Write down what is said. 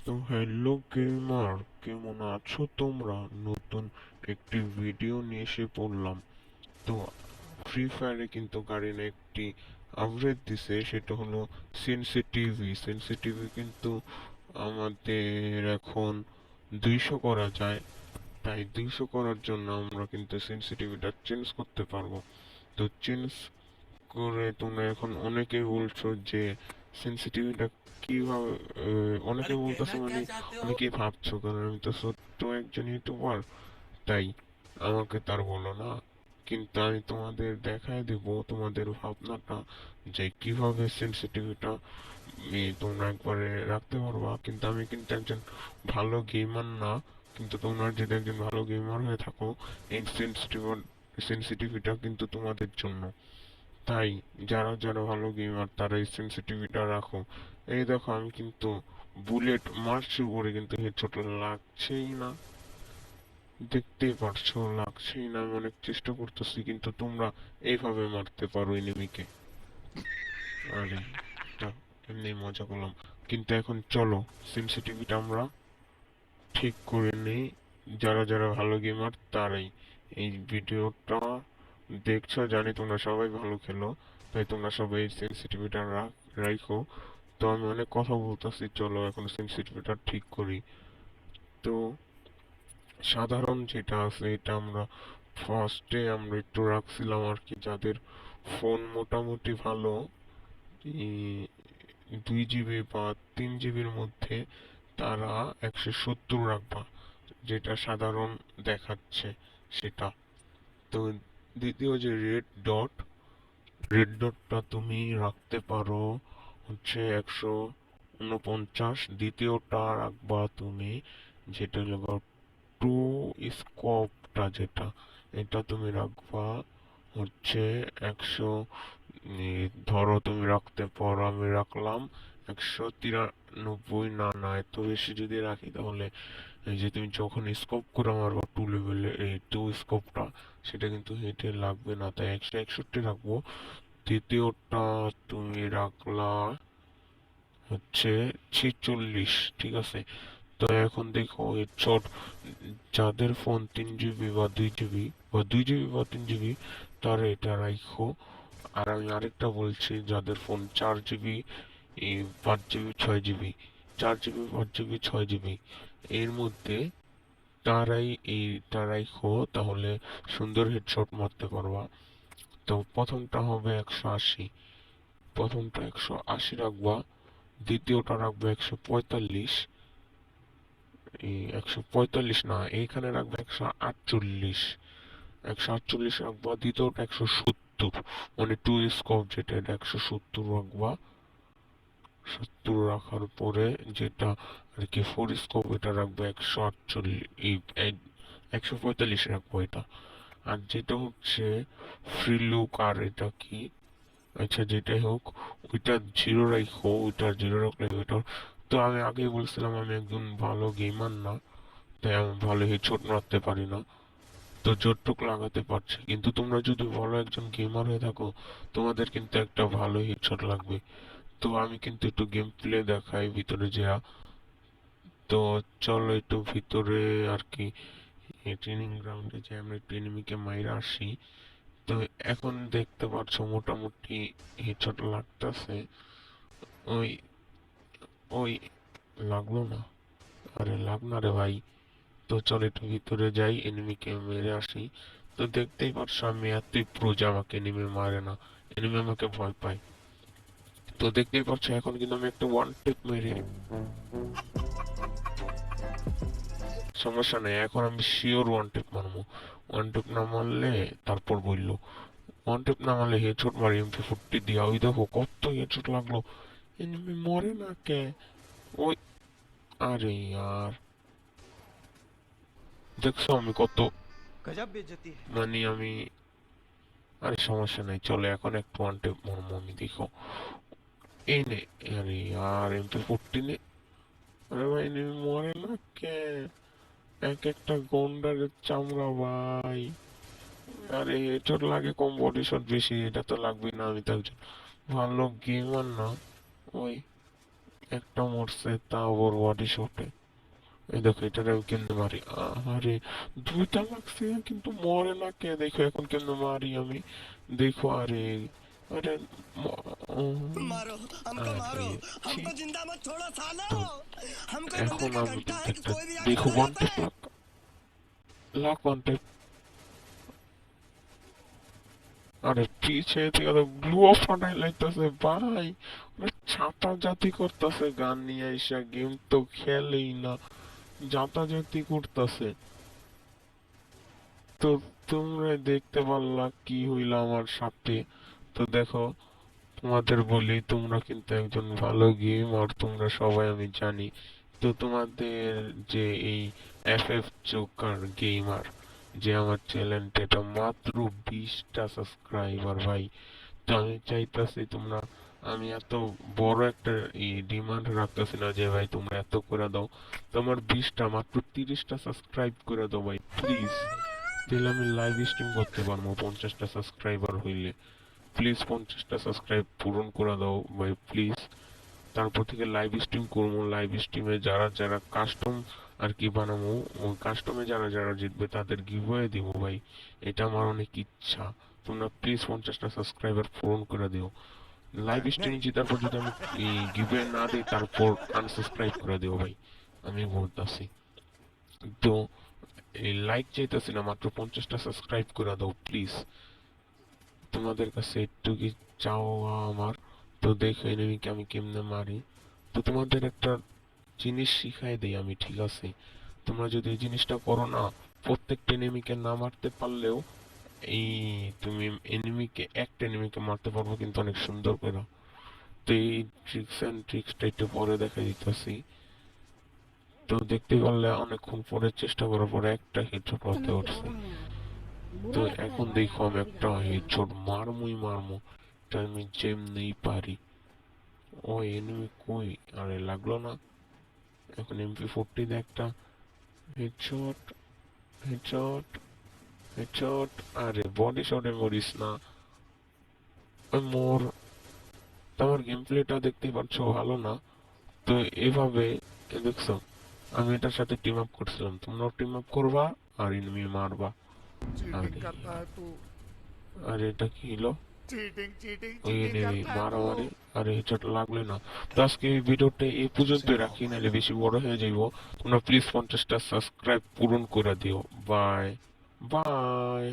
তো hello gamer, কেমন আছো তোমরা? নতুন একটি ভিডিও নিয়ে এসে পড়লাম। তো ফ্রি ফায়ারে কিন্তু গাড়ির একটি আপডেট দিছে, সেটা হলো সেনসিটিভি কিন্তু আমাদের এখন 200 করা যায়। তাই 200 করার জন্য আমরা কিন্তু সেনসিটিভিটা চেঞ্জ করতে পারবো। তো চেঞ্জ করে তোমরা এখন অনেকেই বলছো যে সেনসিটিভিটা কিভাবে, অনেকে अरे বলতেছে कहना क्या মানে चाहते हो। অনেকেই ভাবছো, কারণ আমি তো ছোট্ট একজন ইউটিউবার, তাই আমাকে তার বলো না। কিন্তু আমি তোমাদের দেখায় দেব তোমাদের ভাবনাটা, যে কিভাবে সেনসিটিভিটা তোমরা একবারে রাখতে পারবা। কিন্তু আমি কিন্তু একজন ভালো গেমার না, কিন্তু তোমরা যদি একজন ভালো গেমার হয়ে থাকো, এই সেনসিটিভিটা কিন্তু তোমাদের জন্য। তাই যারা যারা ভালো গেমার তারা এই সেনসিটিভিটা রাখো। এই দেখো, আমি কিন্তু বুলেট মারছি উপরে, কিন্তু হেডশট লাগছেই না। দেখতেই পারছো, লাগছেই না। আমি অনেক চেষ্টা করতেছি, কিন্তু তোমরা এইভাবে মারতে পারো এনিমিকে। আরে এটা এমনি মজা করলাম। কিন্তু এখন চলো সেনসিটিভিটা আমরা ঠিক করে নেই। যারা যারা ভালো গেমার তারাই এই ভিডিওটা দেখছো, জানি তোমরা সবাই ভালো খেলো, তাই তোমরা সবাই এই সেনসিটিভিটা রাখো। তো আমি অনেক কথা বলতেছি, চলো এখন সেনসিটিভিটা ঠিক করি। তো সাধারণ যেটা আছে এটা আমরা ফার্স্টে আমরা একটু রাখছিলাম আর কি, যাদের ফোন মোটামুটি ভালো, 2 জিবি বা 3 জিবির মধ্যে, তারা 170 রাখবা, যেটা সাধারণ দেখাচ্ছে সেটা। তো দ্বিতীয় যে রেড ডটটা তুমি রাখতে পারো হচ্ছে 149। দ্বিতীয়টা রাখবা তুমি, যেটা হলো টু স্কোপটা, যেটা এটা তুমি রাখবা হচ্ছে 100। ধরো তুমি রাখতে পারো, আমি রাখলাম 193। না না, এত বেশি যদি রাখি তাহলে এই যে তুমি যখন স্কোপ করে মারবা 2 লেভেলে, এই 2 স্কোপটা, সেটা কিন্তু হেঁটে লাগবে না, তাই 161 রাখবো। তৃতীয়টা তুমি রাখলা হচ্ছে 46, ঠিক আছে। তো এখন দেখো হেডশট, যাদের ফোন 3 জিবি বা 2 জিবি বা 2 জিবি বা 3 জিবি, তারা এটা রাখো। আর আমি আরেকটা বলছি, যাদের phone 4 GB, 5 GB, 6 GB, 4 GB, 5 GB, 6 GB এর মধ্যে, তারাই এইটা রাখো, তাহলে সুন্দর হেডশট মারতে পারবা। তো প্রথমটা হবে 180, প্রথমটা 180 রাখবা। দ্বিতীয়টা রাখবে 145, 145 না, এইখানে রাখবে 148, 148 রাখবা। দ্বিতীয়টা 170, মানে 2 স্কোপ যেটা, এটা 170 রাখবা। 70 রাখার পরে যেটা আর কি 4 স্কোপ, এটা রাখবে 148, 145 রাখবো এটা। আর যেটা হচ্ছে ফ্রি লুক, আর এটা কি, আচ্ছা যেটাই হোক, ওইটা জিরো রাখো, ওইটা জিরো রাখলে ওইটা। তো আমি আগেই বলছিলাম আমি একজন ভালো গেমার না, তাই আমি ভালো হেডশট মারতে পারি না। তো যতটুক লাগাতে পারছি, কিন্তু তোমরা যদি ভালো একজন গেমার হয়ে থাকো, তোমাদের কিন্তু একটা ভালো হেডশট লাগবে। তো আমি কিন্তু একটু গেম প্লে দেখাই ভিতরে যা। তো চলো একটু ভিতরে আর কি, ট্রেনিং গ্রাউন্ডে যে আমরা একটু এনিমিকে মাইরা আসি। তো এখন দেখতে পাচ্ছ মোটামুটি হেডশট লাগতেছে। ওই ওই লাগলো না, আরে লাগ না রে ভাই। তো চল একটু ভিতরে যাই, এনিমিকে মেরে আসি। তো দেখতেই পাচ্ছ আমি এতই প্রো যে আমাকে এনিমি মারে না, এনিমি আমাকে ভয় পায়। তো দেখতেই পাচ্ছ এখন কিন্তু আমি একটা ওয়ান টেপ মেরে, সমস্যা নেই, এখন আমি শিওর ওয়ান টেপ মারবো। ওয়ান টেপ না মারলে তারপর বললো, ওয়ান টেপ না মারলে হেডশট মারি MP40 দিয়া। ওই দেখো কত হেডশট লাগলো, এনিমি মরে না কে? ওই, আরে यार, দেখছো আমি কত, गजब बेइज्जती है। মানে আমি, আরে সমস্যা নাই, চলো এখন একটু ওয়ান টেপ মারবো আমি, দেখো এই নে। আরে MP40 নে। আরে ভাই এনিমি মরে না কে? এক একটা গন্ডারের চামড়া ভাই। আরে হেডশট লাগে কম, বডি শট বেশি, এটা তো লাগবে না, আমি তো একজন ভালো গেমার না। ওই, একটা মরছে তা ওর বডি শটে। এই দেখো এটা আমি কেমনে মারি। আরে দুইটা লাগছে কিন্তু মরে না কে, দেখো এখন কেমনে মারি আমি। দেখো আরে আরে मारो हमको আরে मारो ছি। हमको जिंदा मत छोड़ो सालो তো हम कोई बंदे এখন का আমি घंटा কিন্তু है कि একটা कोई भी आके দেখো बजा ওয়ান টেপ दे। Lakh lakh one tape. আরে পিছে থেকে তো গ্লুও ফাটাই লাইতেছে ভাই। ওরা ছাতা জাতি করতেছে গান নিয়ে আইসা, গেম তো খেলেই না, জাতাজাতি করতেছে। তো তোমরা দেখতে পারলা কি হইলো আমার সাথে। তো দেখো তোমাদের বলি তোমরা কিন্তু একজন ভালো গেম আর তোমরা সবাই আমি জানি। তো তোমাদের যে এই এফএফ জোকার গেমার যে আমার চ্যানেলটা, এটা মাত্র 20টা সাবস্ক্রাইবার ভাই। তো আমি চাইতাছি তোমরা, আমি এত বড় একটা ডিমান্ড রাখতেছি না যে ভাই তোমরা এত করে দাও। তোমার 20টা মাত্র 30টা সাবস্ক্রাইব করে দাও ভাই প্লিজ। তাহলে আমি লাইভ স্ট্রিম করতে পারবো 50টা সাবস্ক্রাইবার হইলে। প্লিজ 50টা সাবস্ক্রাইব পূরণ করে দাও ভাই প্লিজ। তারপর থেকে লাইভ স্ট্রিম করবো, লাইভ স্ট্রিমে যারা যারা কাস্টম আর কি বানাবো, ওই কাস্টমে যারা যারা জিতবে তাদের গিভওয়ে দিব ভাই। এটা আমার অনেক ইচ্ছা। তোমরা প্লিজ 50টা সাবস্ক্রাইবার পূরণ করে দিও। লাইভ স্ট্রিম জেতার পর যদি আমি গিভওয়ে না দিই তারপর আনসাবস্ক্রাইব করে দিও ভাই, আমি বলতাছি। তো এই লাইক চাইতেছি না, মাত্র 50টা সাবস্ক্রাইব করে দাও প্লিজ। তোমাদের কাছে একটু কি চাওয়া আমার। তো দেখো এনিমিকে আমি কেমনে মারি। তো তোমাদের একটা জিনিস শিখাই দেই আমি, ঠিক আছে? তোমরা যদি এই জিনিসটা করো না, প্রত্যেকটা এনিমিকে না মারতে পারলেও এই তুমি একটা এনিমিকে মারতে পারবো কিন্তু অনেক সুন্দর করে। তো এই ট্রিক্স এন্ড ট্রিক্সটা একটু পরে দেখা দিতেছি। তো দেখতে পারলে অনেকক্ষণ পরে চেষ্টা করার পরে একটা হেডশট হতে উঠছে। তো এখন দেখো আমি একটা হেডশট মারমুই মারমু, এটা আমি যেমনেই পারি। ও এনিমি কই, আরে লাগলো না। এখন MP40 দিয়ে একটা হেডশট, হেডশট, হেডশট। আরে বডি শটে মরিস না, ওই মোর। তোমার গেম প্লেটা দেখতেই পাচ্ছ ভালো না। তো এভাবে দেখছো আমি এটার সাথে টিম আপ করছিলাম, তোমরাও টিম আপ করবা আর এনিমি মারবা। चीटिंग আরে करता है तू। আরে এটা কি হলো, चीटिंग चीटिंग ওই चीटिंग এনিমি करता है तू। মারামারি। আরে হেডশট লাগলে না। তো আজকে এই ভিডিওটা এই পর্যন্তই রাখি, নাহলে বেশি বড় হয়ে যাইব। তোমরা প্লিজ 50টা সাবস্ক্রাইব পূরণ করে দিও। Bye bye.